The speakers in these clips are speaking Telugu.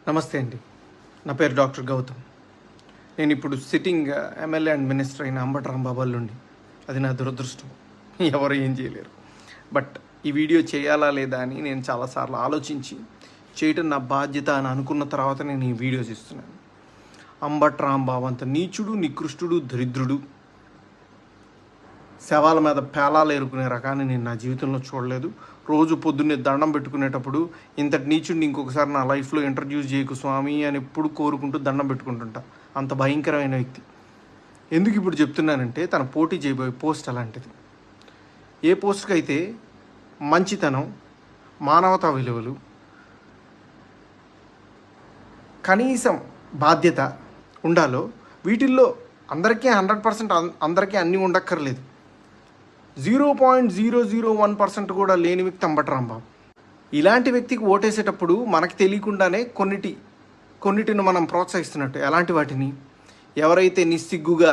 నమస్తే అండి. నా పేరు డాక్టర్ గౌతమ్. నేను ఇప్పుడు సిట్టింగ్ ఎమ్మెల్యే అండ్ మినిస్టర్ అయిన అంబటి రాంబాబు నుండి. అది నా దురదృష్టం. ఎవరు ఏం చేయలేరు. బట్ ఈ వీడియో చేయాలా లేదా అని నేను చాలాసార్లు ఆలోచించి చేయటం నా బాధ్యత అని అనుకున్న తర్వాత నేను ఈ వీడియో చేస్తున్నాను. అంబటి రాంబాబు అంత నీచుడు, నికృష్టుడు, దరిద్రుడు, శవాల మీద పేలాలు ఏరుకునే రకాన్ని నేను నా జీవితంలో చూడలేదు. రోజు పొద్దున్నే దండం పెట్టుకునేటప్పుడు ఇంతటి నీచుడిని ఇంకొకసారి నా లైఫ్లో ఇంట్రడ్యూస్ చేయకు స్వామి అని ఎప్పుడు కోరుకుంటూ దండం పెట్టుకుంటుంటా. అంత భయంకరమైన వ్యక్తి. ఎందుకు ఇప్పుడు చెప్తున్నానంటే తన పోటీ చేయబోయే పోస్ట్ అలాంటిది. ఏ పోస్ట్కి అయితే మంచితనం, మానవతా విలువలు, కనీసం బాధ్యత ఉండాలో వీటిల్లో అందరికీ 100% అందరికీ అన్నీ ఉండక్కర్లేదు. 0.001% కూడా లేని వ్యక్తి అంబటి రాంబాబు. ఇలాంటి వ్యక్తికి ఓటేసేటప్పుడు మనకు తెలియకుండానే కొన్నిటిని మనం ప్రోత్సహిస్తున్నట్టు. ఎలాంటి వాటిని? ఎవరైతే నిస్సిగ్గుగా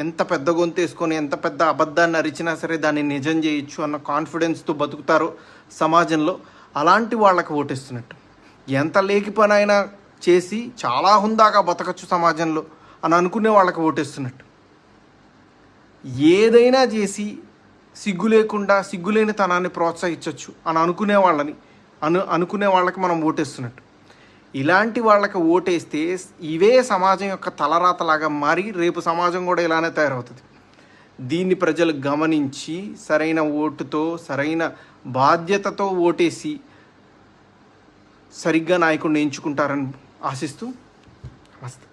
ఎంత పెద్ద గొంతేసుకొని ఎంత పెద్ద అబద్ధాన్ని అరిచినా సరే దాన్ని నిజం చేయొచ్చు అన్న కాన్ఫిడెన్స్తో బతుకుతారో సమాజంలో, అలాంటి వాళ్ళకి ఓటేస్తున్నట్టు. ఎంత లేకి పని అయినా చేసి చాలా హుందాగా బతకచ్చు సమాజంలో అని అనుకునే వాళ్ళకి ఓటేస్తున్నట్టు. ఏదైనా చేసి సిగ్గు లేకుండా సిగ్గులేని తనాన్ని ప్రోత్సహించవచ్చు అని అనుకునే వాళ్ళకి మనం ఓటేస్తున్నట్టు. ఇలాంటి వాళ్ళకి ఓటేస్తే ఇవే సమాజం యొక్క తలరాతలాగా మారి రేపు సమాజం కూడా ఇలానే తయారవుతుంది. దీన్ని ప్రజలు గమనించి సరైన ఓటుతో, సరైన బాధ్యతతో ఓటేసి సరిగ్గా నాయకుడిని ఎంచుకుంటారని ఆశిస్తూ నమస్తే.